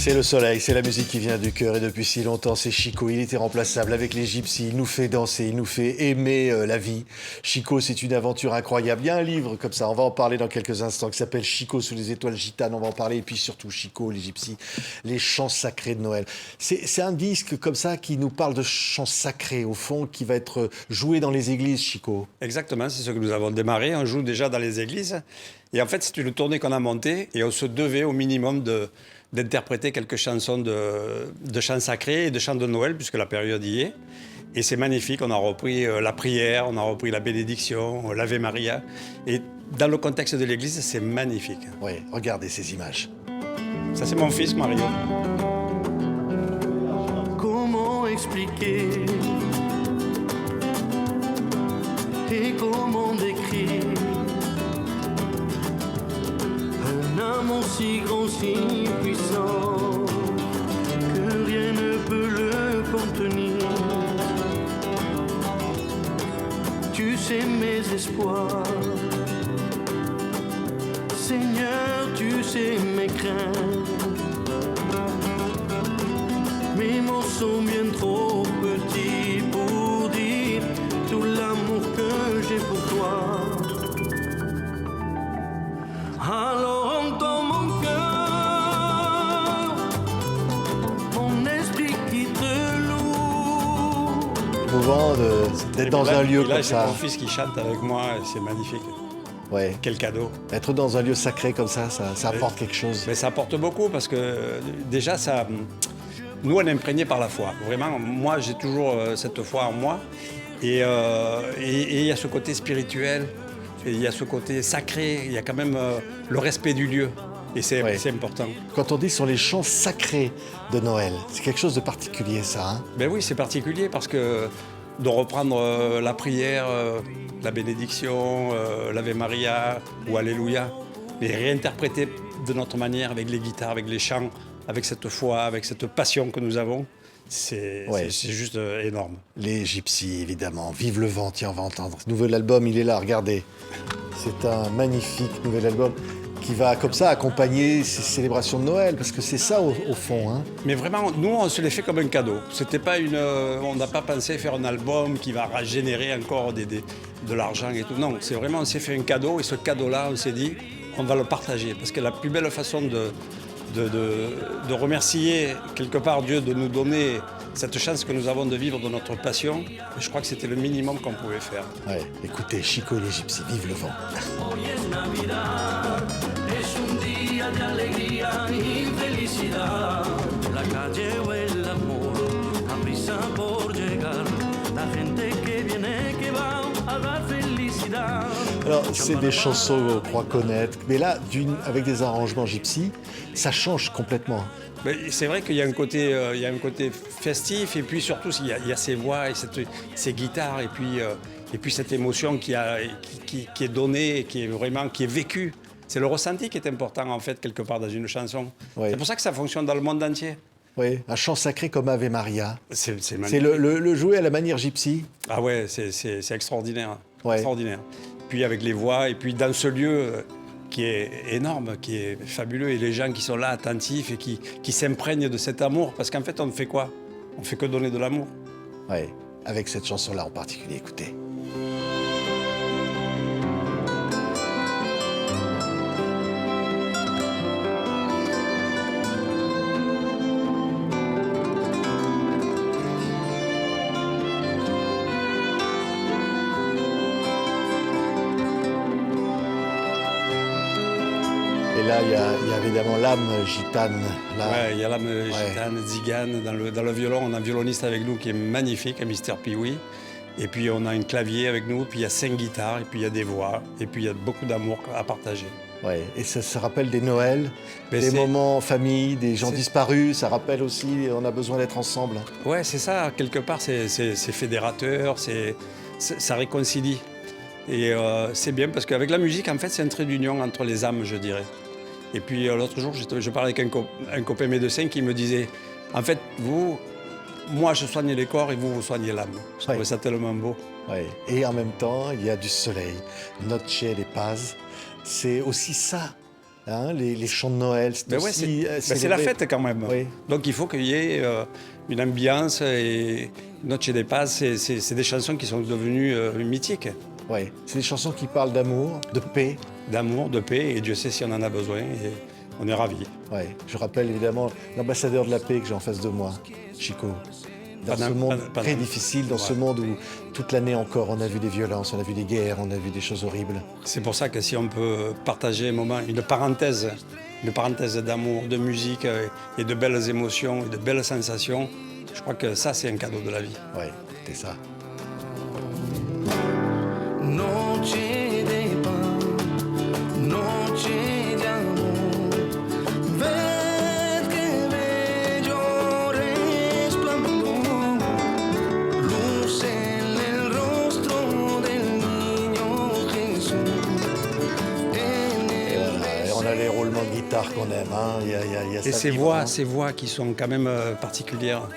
C'est le soleil, c'est la musique qui vient du cœur et depuis si longtemps c'est Chico, il est irremplaçable avec les gypsies, il nous fait danser, il nous fait aimer la vie. Chico, c'est une aventure incroyable, il y a un livre comme ça, on va en parler dans quelques instants, qui s'appelle Chico sous les étoiles gitanes, on va en parler, et puis surtout Chico, les gypsies, les chants sacrés de Noël. C'est un disque comme ça qui nous parle de chants sacrés au fond, qui va être joué dans les églises, Chico. Exactement, c'est ce que nous avons démarré, on joue déjà dans les églises, et en fait c'est une tournée qu'on a montée, et on se devait au minimum d'interpréter quelques chansons de chants sacrés et de chants de Noël, puisque la période y est. Et c'est magnifique, on a repris la prière, on a repris la bénédiction, l'Ave Maria. Et dans le contexte de l'église, c'est magnifique. Oui, regardez ces images. Ça, c'est mon fils, Mario. Comment expliquer et comment décrire un amour si grand, si puissant que rien ne peut le contenir. Tu sais mes espoirs, Seigneur, tu sais mes craintes. Mes mots sont bien trop petits pour dire tout l'amour que j'ai pour toi. Alors entends mon cœur, mon esprit qui te loue. Émouvant d'être dans un lieu et là, comme c'est ça. mon fils qui chante avec moi, et c'est magnifique. Ouais. Quel cadeau. Être dans un lieu sacré comme ça apporte quelque chose. Mais ça apporte beaucoup parce que déjà, nous, on est imprégnés par la foi. Vraiment, moi, j'ai toujours cette foi en moi. Et il y a ce côté spirituel, et il y a ce côté sacré, il y a quand même le respect du lieu. Et c'est important. Quand on dit sur les chants sacrés de Noël, c'est quelque chose de particulier ça, hein? Ben oui, c'est particulier parce que de reprendre la prière, la bénédiction, l'Ave Maria ou Alléluia, mais réinterpréter de notre manière avec les guitares, avec les chants, avec cette foi, avec cette passion que nous avons, c'est juste énorme. Les gypsies, évidemment. Vive le vent, tiens, on va entendre. Nouvel album, il est là, regardez. C'est un magnifique nouvel album qui va comme ça accompagner ces célébrations de Noël, parce que c'est ça au fond, hein. Mais vraiment, nous, on se l'est fait comme un cadeau. C'était pas on n'a pas pensé faire un album qui va générer encore de l'argent et tout. Non, c'est vraiment, on s'est fait un cadeau, et ce cadeau-là, on s'est dit, on va le partager. Parce que la plus belle façon de remercier quelque part Dieu de nous donner cette chance que nous avons de vivre de notre passion, je crois que c'était le minimum qu'on pouvait faire. Ouais, écoutez, Chico et les gypsies, vive le vent. Hoy es Navidad, es un día de alegría y felicidad. La calle o el amor, a prisa por llegar. La gente que viene, que va a la felicidad. Alors, c'est des chansons qu'on croit connaître, mais là, avec des arrangements gypsies, ça change complètement. Mais c'est vrai qu'il y a un côté, festif, et puis surtout il y a ces voix et ces guitares, et puis cette émotion qui est donnée, qui est vécue. C'est le ressenti qui est important en fait quelque part dans une chanson. Ouais. C'est pour ça que ça fonctionne dans le monde entier. Oui, un chant sacré comme Ave Maria. C'est magnifique. C'est le jouer à la manière gypsy. Ah ouais, c'est extraordinaire, Ouais. extraordinaire. Puis avec les voix, et puis dans ce lieu qui est énorme, qui est fabuleux, et les gens qui sont là attentifs et qui s'imprègnent de cet amour, parce qu'en fait on fait quoi? On fait que donner de l'amour. Oui, avec cette chanson-là en particulier, écoutez. Et là, il y a évidemment l'âme gitane. Là. Ouais, il y a l'âme gitane, zigane. Dans le violon, on a un violoniste avec nous qui est magnifique, un Mister Pee-wee. Et puis on a un clavier avec nous, puis il y a 5 guitares, et puis il y a des voix, et puis il y a beaucoup d'amour à partager. Ouais. Et ça se rappelle des Noëls, Mais des c'est- moments en famille, des gens c'est- disparus. Ça rappelle aussi, on a besoin d'être ensemble. Ouais, c'est ça, quelque part, c'est fédérateur, ça réconcilie. Et c'est bien parce qu'avec la musique, en fait, c'est un trait d'union entre les âmes, je dirais. Et puis l'autre jour, je parlais avec un copain médecin qui me disait, en fait, moi je soigne les corps et vous soignez l'âme. Je trouvais ça tellement beau. Ouais. Et en même temps, il y a du soleil. Noche de paz. C'est aussi ça, hein, les chants de Noël. Ben ouais, c'est la célébré. fête quand même. Oui. Donc il faut qu'il y ait une ambiance et Noche de Paz, c'est des chansons qui sont devenues mythiques. Ouais. C'est des chansons qui parlent d'amour, de paix. D'amour, de paix, et Dieu sait si on en a besoin, et on est ravis. Ouais. Je rappelle évidemment l'ambassadeur de la paix que j'ai en face de moi, Chico. Dans ce monde très difficile, dans ce monde où toute l'année encore on a vu des violences, on a vu des guerres, on a vu des choses horribles. C'est pour ça que si on peut partager un moment, une parenthèse d'amour, de musique et de belles émotions et de belles sensations, je crois que ça c'est un cadeau de la vie. Ouais, c'est ça. Noche de paz, noche de amor. Ved que bello resplandor, luz en el rostro del niño Jesús. Et voilà, et on a les roulements de guitare qu'on aime, hein. Il y a Et ça ces qui voix, prend. ces voix qui sont quand même particulières.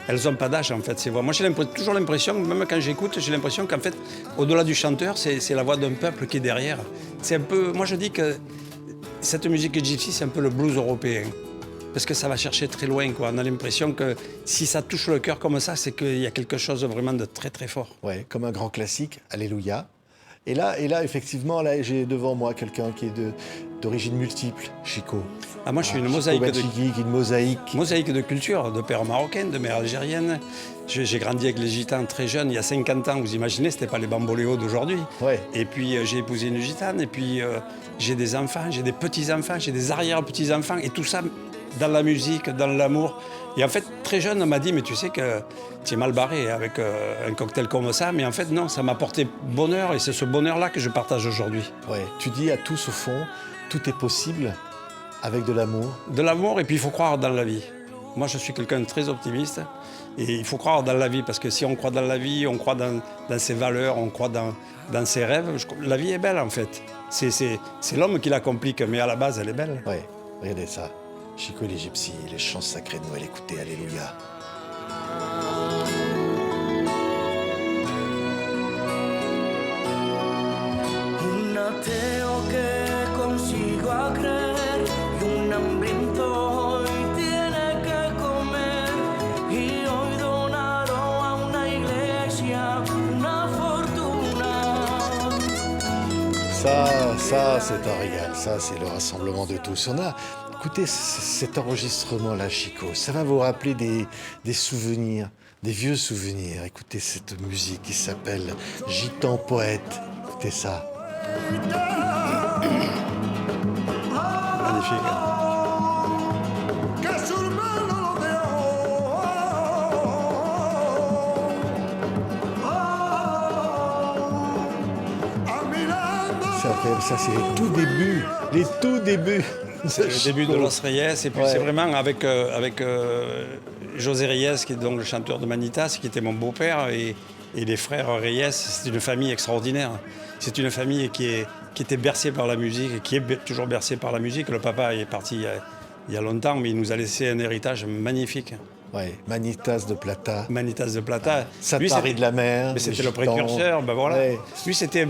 Elles n'ont pas d'âge en fait, ces voix. Moi j'ai toujours l'impression, même quand j'écoute, j'ai l'impression qu'en fait, au-delà du chanteur, c'est la voix d'un peuple qui est derrière. C'est un peu, moi je dis que cette musique gypsy, c'est un peu le blues européen. Parce que ça va chercher très loin, quoi. On a l'impression que si ça touche le cœur comme ça, c'est qu'il y a quelque chose vraiment de très très fort. Ouais, comme un grand classique, Alléluia. Et là, effectivement, là, j'ai devant moi quelqu'un qui est d'origine multiple, Chico. Ah, moi je suis une Chico mosaïque de Bachigui, qui est une mosaïque. Mosaïque de culture, de père marocain, de mère algérienne. J'ai grandi avec les gitans très jeunes, il y a 50 ans, vous imaginez, c'était pas les bamboléos d'aujourd'hui. Ouais. Et puis j'ai épousé une gitane, et puis j'ai des enfants, j'ai des petits-enfants, j'ai des arrière-petits-enfants, et tout ça dans la musique, dans l'amour. Et en fait, très jeune, on m'a dit, mais tu sais que tu es mal barré avec un cocktail comme ça, mais en fait, non, ça m'a apporté bonheur, et c'est ce bonheur-là que je partage aujourd'hui. Ouais. Tu dis à tous, au fond, tout est possible avec de l'amour. De l'amour, et puis il faut croire dans la vie. Moi, je suis quelqu'un de très optimiste, et il faut croire dans la vie, parce que si on croit dans la vie, on croit dans ses valeurs, on croit dans ses rêves, la vie est belle en fait. C'est l'homme qui la complique, mais à la base, elle est belle. Ouais, regardez ça. Chico et les gypsies, les chants sacrés de Noël, écoutez, Alléluia. Un ateo que consigo a creer y un hambriento hoy tiene que comer y hoy donaron a una iglesia una fortuna. Ça, c'est un régal. Ça, c'est le rassemblement de tous. Écoutez cet enregistrement-là, Chico. Ça va vous rappeler des souvenirs, des vieux souvenirs. Écoutez cette musique qui s'appelle Gitan Poète. Écoutez ça. Magnifique. C'est incroyable. Ça, c'est les tout débuts. Les tout débuts. C'est le début de Los Reyes, et puis Ouais. c'est vraiment avec José Reyes, qui est donc le chanteur de Manitas, qui était mon beau-père, et les frères Reyes. C'est une famille extraordinaire. C'est une famille qui était bercée par la musique, et qui est toujours bercée par la musique. Le papa est parti il y a longtemps, mais il nous a laissé un héritage magnifique. Ouais, Manitas de Plata. Manitas de Plata. Satari de la mer. Mais c'était les le gitans. précurseur, ben voilà. Ouais. Lui, c'était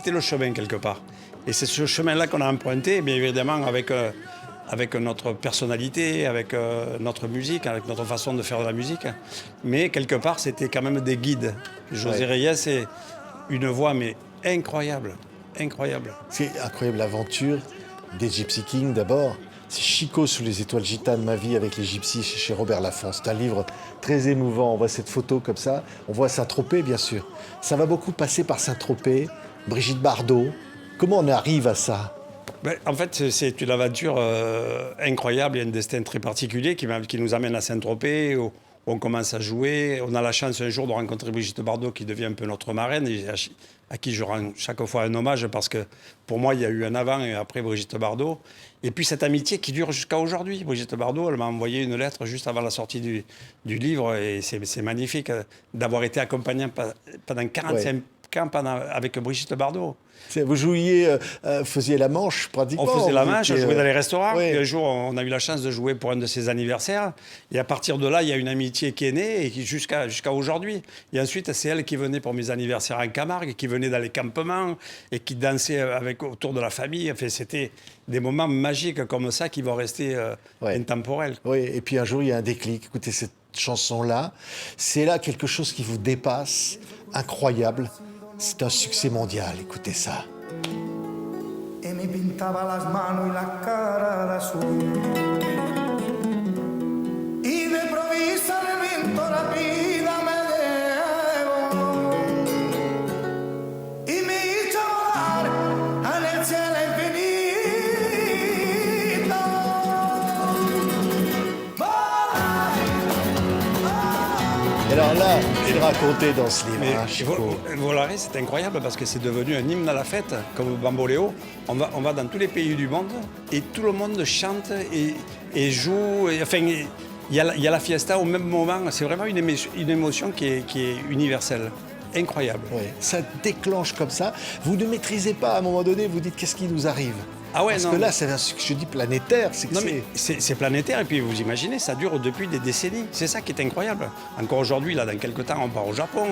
le chemin quelque part. Et c'est ce chemin-là qu'on a emprunté, bien évidemment, avec notre personnalité, avec notre musique, avec notre façon de faire de la musique. Mais quelque part, c'était quand même des guides. José Reyes, c'est une voix, mais incroyable, incroyable. C'est incroyable l'aventure des Gypsy Kings d'abord. C'est Chico sous les étoiles gitanes, ma vie avec les gypsies chez Robert Laffont. C'est un livre très émouvant. On voit cette photo comme ça. On voit Saint-Tropez, bien sûr. Ça va beaucoup passer par Saint-Tropez, Brigitte Bardot. Comment on arrive à ça? Ben, en fait, c'est une aventure incroyable et un destin très particulier qui nous amène à Saint-Tropez, où on commence à jouer. On a la chance un jour de rencontrer Brigitte Bardot, qui devient un peu notre marraine, et à qui je rends chaque fois un hommage, parce que pour moi, il y a eu un avant et après Brigitte Bardot. Et puis cette amitié qui dure jusqu'à aujourd'hui. Brigitte Bardot, elle m'a envoyé une lettre juste avant la sortie du livre, et c'est magnifique d'avoir été accompagnée pendant ans avec Brigitte Bardot. Vous jouiez, faisiez la manche pratiquement. On faisait la vous manche, on étiez, jouait dans les restaurants. oui. Et un jour, on a eu la chance de jouer pour un de ses anniversaires. Et à partir de là, il y a une amitié qui est née et jusqu'à aujourd'hui. Et ensuite, c'est elle qui venait pour mes anniversaires en Camargue, qui venait dans les campements et qui dansait autour de la famille. Enfin, c'était des moments magiques comme ça qui vont rester intemporels. Oui, et puis un jour, il y a un déclic. Écoutez, cette chanson-là, c'est là quelque chose qui vous dépasse, incroyable. C'est un succès mondial, écoutez ça. Y me pintaba las manos y la cara de azul. Y de provisa el viento la vida me dejó. Y me hizo volar en el cielo infinito. Volar, Et alors là, il racontait dans ce livre, Mais hein, Chico. Volare, c'est incroyable parce que c'est devenu un hymne à la fête, comme Bamboléo. On va dans tous les pays du monde et tout le monde chante et joue. Enfin, il y a la fiesta au même moment. C'est vraiment une émotion qui est universelle. Incroyable. Oui, ça déclenche comme ça. Vous ne maîtrisez pas, à un moment donné, vous dites qu'est-ce qui nous arrive. Ah ouais, Parce non, que là, mais- c'est un succès, je dis planétaire. C'est que Non mais c'est planétaire et puis vous imaginez, ça dure depuis des décennies. C'est ça qui est incroyable. Encore aujourd'hui, là, dans quelques temps, on part au Japon.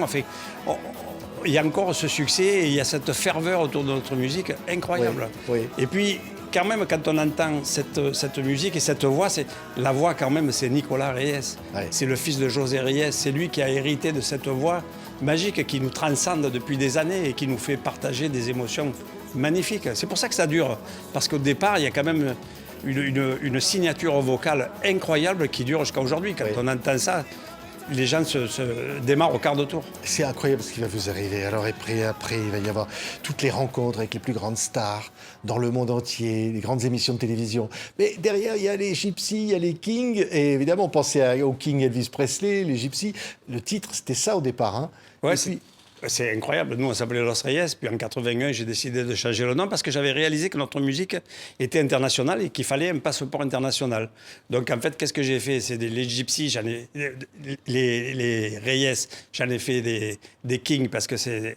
Il y a encore ce succès et il y a cette ferveur autour de notre musique incroyable. Oui, oui. Et puis, quand même, quand on entend cette musique et cette voix, la voix quand même, c'est Nicolas Reyes. Ouais. C'est le fils de José Reyes. C'est lui qui a hérité de cette voix magique qui nous transcende depuis des années et qui nous fait partager des émotions magnifiques. C'est pour ça que ça dure. Parce qu'au départ, il y a quand même une signature vocale incroyable qui dure jusqu'à aujourd'hui. Quand Oui. on entend ça, les gens se démarrent au quart de tour. C'est incroyable ce qui va vous arriver. Alors après, il va y avoir toutes les rencontres avec les plus grandes stars dans le monde entier, les grandes émissions de télévision. Mais derrière, il y a les Gypsies, il y a les Kings. Et évidemment, on pensait au King Elvis Presley, les Gypsies. Le titre, c'était ça au départ. Hein. Ouais, Et c'est- puis, C'est incroyable. Nous, on s'appelait Los Reyes. Puis en 81, j'ai décidé de changer le nom parce que j'avais réalisé que notre musique était internationale et qu'il fallait un passeport international. Donc, en fait, qu'est-ce que j'ai fait? Les Gypsies, les Reyes, j'en ai fait des Kings parce que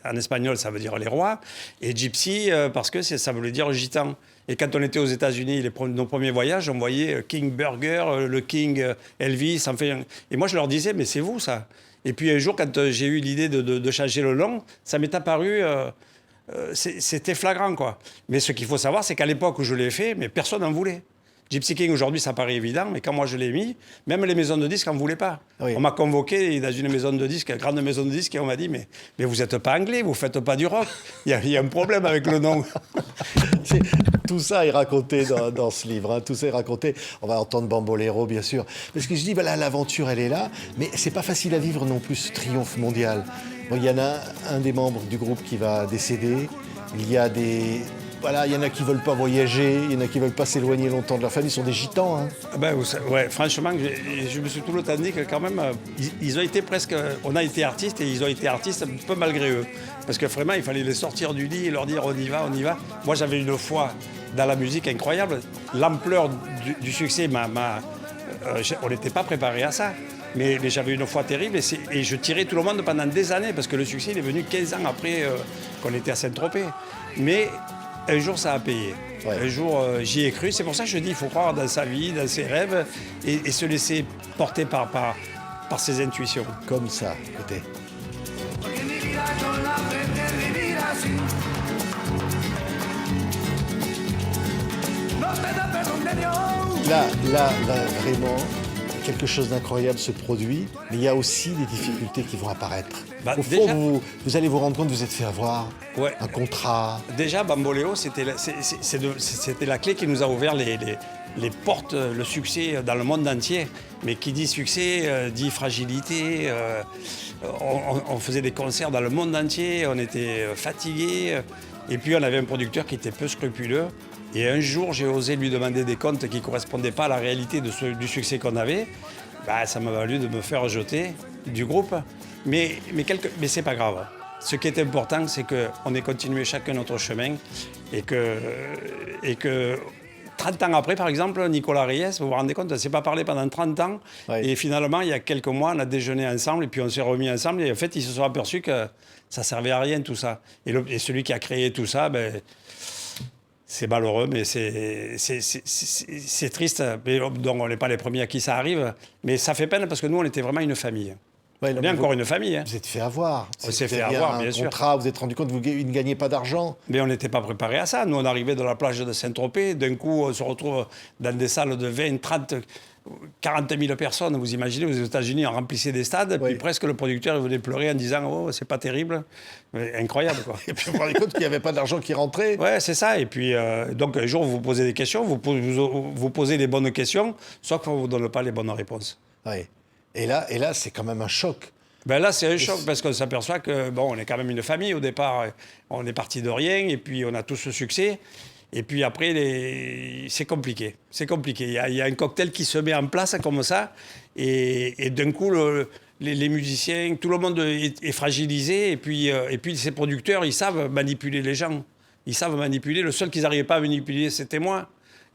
en espagnol, ça veut dire les rois. Et Gypsy parce que ça voulait dire gitan. Et quand on était aux États-Unis, nos premiers voyages, on voyait King Burger, le King Elvis. Et moi, je leur disais, mais c'est vous, ça. Et puis un jour, quand j'ai eu l'idée de changer le nom, ça m'est apparu, c'était flagrant, quoi. Mais ce qu'il faut savoir, c'est qu'à l'époque où je l'ai fait, mais personne n'en voulait. Gypsy King, aujourd'hui, ça paraît évident, mais quand moi je l'ai mis, même les maisons de disques n'en voulaient pas. Oui. On m'a convoqué dans une maison de disques, une grande maison de disques, et on m'a dit, mais vous n'êtes pas anglais, vous ne faites pas du rock. Il y a un problème avec le nom. tout ça est raconté dans ce livre. Hein. Tout ça est raconté. On va entendre Bambolero, bien sûr. Parce que je dis, voilà, l'aventure, elle est là. Mais c'est pas facile à vivre non plus, ce triomphe mondial. Bon, il y en a un des membres du groupe qui va décéder. Il y a il y en a qui veulent pas voyager, il y en a qui veulent pas s'éloigner longtemps de leur famille. Ils sont des gitans. Hein. Ah ben, ouais, franchement, je me suis tout le temps dit que quand même, ils ont été presque... On a été artistes et ils ont été artistes un peu malgré eux. Parce que vraiment, il fallait les sortir du lit et leur dire on y va, on y va. Moi, j'avais une foi dans la musique incroyable. L'ampleur du succès on n'était pas préparé à ça. Mais j'avais une foi terrible et je tirais tout le monde pendant des années parce que le succès il est venu 15 ans après qu'on était à Saint-Tropez. Mais un jour, ça a payé. Ouais. Un jour, j'y ai cru. C'est pour ça que je dis il faut croire dans sa vie, dans ses rêves et se laisser porter par ses intuitions. Comme ça, écoutez. porque mi vida yo la aprendí a vivir así. No te da perdón de Dios. Là, vraiment, quelque chose d'incroyable se produit, mais il y a aussi des difficultés qui vont apparaître. Bah, Au fond, déjà- vous allez vous rendre compte que vous êtes fait avoir Ouais. un contrat. Déjà, Bamboléo, c'était la clé qui nous a ouvert les portes, le succès dans le monde entier. Mais qui dit succès, dit fragilité. On faisait des concerts dans le monde entier, on était fatigués. Et puis, on avait un producteur qui était peu scrupuleux. Et un jour, j'ai osé lui demander des comptes qui ne correspondaient pas à la réalité du succès qu'on avait. Bah, ça m'a valu de me faire rejeter du groupe. Mais c'est pas grave. Ce qui est important, c'est qu'on ait continué chacun notre chemin et que 30 ans après, par exemple, Nicolas Reyes, vous vous rendez compte, on ne s'est pas parlé pendant 30 ans. Ouais. Et finalement, il y a quelques mois, on a déjeuné ensemble et puis on s'est remis ensemble. Et en fait, ils se sont aperçus que ça ne servait à rien, tout ça. Et celui qui a créé tout ça, ben, c'est malheureux, mais c'est triste. Mais, donc, on n'est pas les premiers à qui ça arrive. Mais ça fait peine parce que nous, on était vraiment une famille. Ouais, On est encore une famille. Hein. Vous êtes fait avoir. On s'est fait Vous aviez avoir, un bien sûr. contrat, vous êtes rendu compte que vous ne gagnez pas d'argent. Mais on n'était pas préparé à ça. Nous, on arrivait de la plage de Saint-Tropez. D'un coup, on se retrouve dans des salles de 20, 30, 40 000 personnes. Vous imaginez, aux États-Unis, on remplissait des stades. Oui. Puis presque le producteur venait pleurer en disant « Oh, c'est pas terrible. » Incroyable, quoi. Et puis vous vous rendez compte qu'il n'y avait pas d'argent qui rentrait. Ouais, c'est ça. Et puis, donc, un jour, vous posez des questions, vous posez les bonnes questions, sauf qu'on ne vous donne pas les bonnes réponses. Ouais. Et là, c'est quand même un choc. Ben là, c'est un choc parce qu'on s'aperçoit que, bon, on est quand même une famille au départ. On est parti de rien et puis on a tout ce succès. Et puis après, c'est compliqué. C'est compliqué. Il y a un cocktail qui se met en place comme ça. Et d'un coup, les musiciens, tout le monde est fragilisé. Et puis ces producteurs, ils savent manipuler les gens. Ils savent manipuler. Le seul qu'ils n'arrivaient pas à manipuler, c'était moi.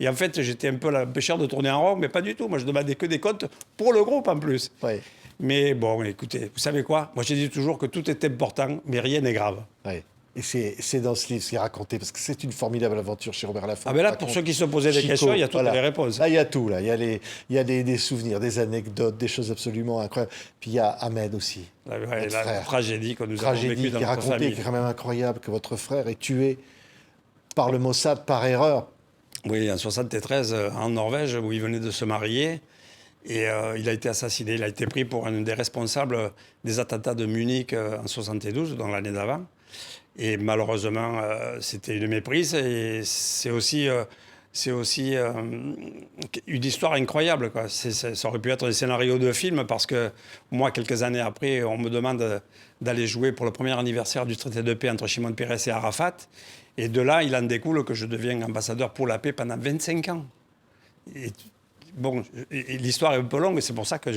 Et en fait, j'étais un peu l'empêcheur de tourner en rond, mais pas du tout. Moi, je demandais que des comptes pour le groupe en plus. Ouais. Mais bon, écoutez, vous savez quoi? Moi, je dis toujours que tout est important, mais rien n'est grave. Ouais. Et c'est dans ce livre, ce qui est raconté, parce que c'est une formidable aventure chez Robert Laffont. Ah ben là, pour ceux qui se posaient des Chico, questions, il y a toutes voilà. les réponses. Là, il y a tout. Là. Il y a des souvenirs, des anecdotes, des choses absolument incroyables. Puis il y a Ahmed aussi. La votre frère. tragédie que nous avons Tragédie vécue dans qui est notre racontée, famille. qui est quand même incroyable, que votre frère est tué par le Mossad par erreur. Oui, en 73, en Norvège, où il venait de se marier. Et il a été assassiné. Il a été pris pour un des responsables des attentats de Munich en 72, dans l'année d'avant. Et malheureusement, c'était une méprise. Et c'est aussi une histoire incroyable, quoi. Ça aurait pu être un scénario de film parce que moi, quelques années après, on me demande d'aller jouer pour le premier anniversaire du traité de paix entre Shimon Peres et Arafat. Et de là, il en découle que je deviens ambassadeur pour la paix pendant 25 ans. Et, bon, l'histoire est un peu longue et c'est pour ça que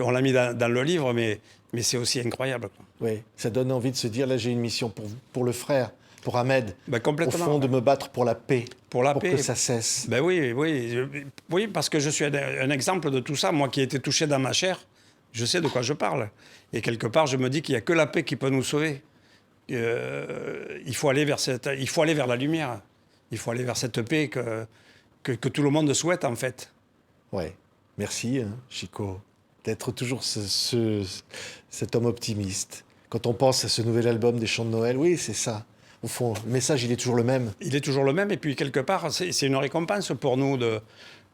on l'a mis dans le livre, mais c'est aussi incroyable, quoi. Oui, ça donne envie de se dire, là j'ai une mission pour vous, pour le frère, pour Ahmed. Ben, complètement. Au fond, de me battre pour la paix. Pour la paix. Que ça cesse. Ben oui, parce que je suis un exemple de tout ça. Moi qui ai été touché dans ma chair, je sais de quoi je parle. Et quelque part, je me dis qu'il n'y a que la paix qui peut nous sauver. Il faut aller vers la lumière. Il faut aller vers cette paix que tout le monde souhaite, en fait. Ouais. Merci, hein, Chico, d'être toujours cet homme optimiste. Quand on pense à ce nouvel album des Chants de Noël, oui, c'est ça. Au fond, le message, il est toujours le même. Il est toujours le même. Et puis, quelque part, c'est une récompense pour nous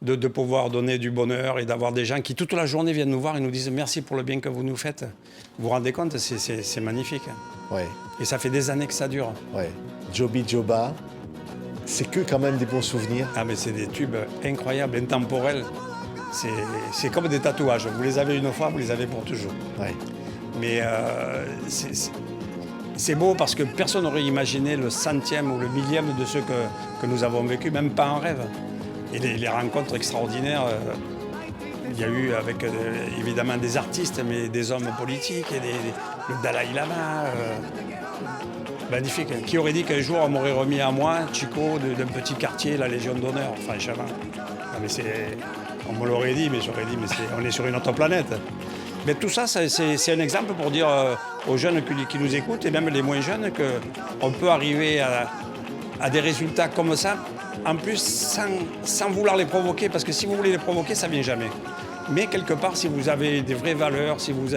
de pouvoir donner du bonheur et d'avoir des gens qui, toute la journée, viennent nous voir et nous disent merci pour le bien que vous nous faites. Vous vous rendez compte, c'est magnifique. Ouais. Et ça fait des années que ça dure. Ouais. Joby Joba, c'est que quand même des bons souvenirs. Ah, mais c'est des tubes incroyables, intemporels. C'est comme des tatouages. Vous les avez une fois, vous les avez pour toujours. Ouais. Mais c'est beau parce que personne n'aurait imaginé le centième ou le millième de ceux que nous avons vécu, même pas en rêve. Et les rencontres extraordinaires, il y a eu avec évidemment des artistes, mais des hommes politiques, et le Dalai Lama. Magnifique. Qui aurait dit qu'un jour on m'aurait remis à moi, Chico, d'un petit quartier, la Légion d'honneur, franchement. Non, mais on me l'aurait dit, mais j'aurais dit, mais on est sur une autre planète. Mais tout ça, c'est un exemple pour dire aux jeunes qui nous écoutent, et même les moins jeunes, qu'on peut arriver à des résultats comme ça, en plus sans vouloir les provoquer, parce que si vous voulez les provoquer, ça ne vient jamais. Mais quelque part, si vous avez des vraies valeurs, si vous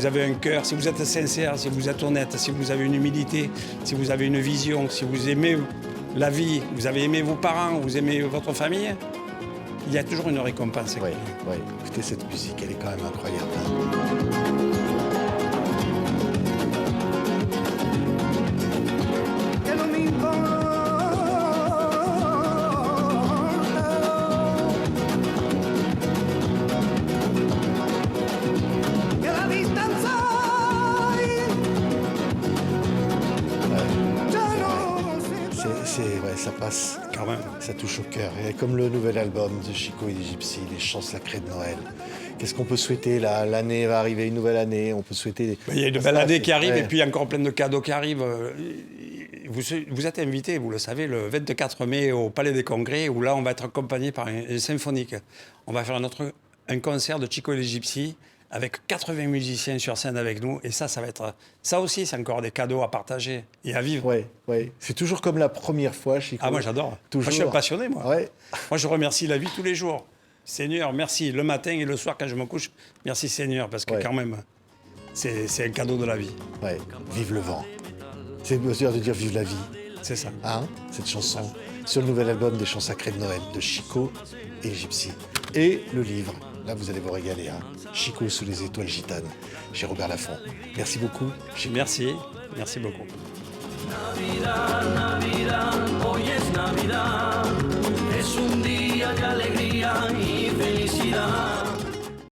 avez un cœur, si vous êtes sincère, si vous êtes honnête, si vous avez une humilité, si vous avez une vision, si vous aimez la vie, vous avez aimé vos parents, vous aimez votre famille, il y a toujours une récompense. Oui, oui. Écoutez, cette musique, elle est quand même incroyable. Hein. Que no me importa que la distancia Ouais, ça passe. Quand même. Ça touche au cœur. Et comme le nouvel album de Chico et les Gypsies, les chants sacrés de Noël. Qu'est-ce qu'on peut souhaiter là? L'année va arriver, une nouvelle année. On peut souhaiter. Il y a une belle année qui arrive ouais. et puis encore plein de cadeaux qui arrivent. vous êtes invité, vous le savez, le 24 mai au Palais des Congrès, où là, on va être accompagné par un symphonique. On va faire un concert de Chico et les Gypsies avec 80 musiciens sur scène avec nous. Et ça va être... Ça aussi, c'est encore des cadeaux à partager et à vivre. Ouais. C'est toujours comme la première fois, Chico. Ah, moi, j'adore. Toujours. Moi, je suis un passionné, moi. Ouais. Moi, je remercie la vie tous les jours. Seigneur, merci. Le matin et le soir, quand je me couche, merci Seigneur, parce que quand même, c'est un cadeau de la vie. Ouais. Vive le vent. C'est mesure de dire vive la vie. C'est ça. Hein, cette chanson sur le nouvel album des chants sacrés de Noël de Chico et Gypsy. Et le livre, là vous allez vous régaler, hein. Chico sous les étoiles gitanes, chez Robert Laffont. Merci beaucoup. Merci beaucoup. Navidad, Navidad, hoy es Navidad, es un día de alegría y felicidad.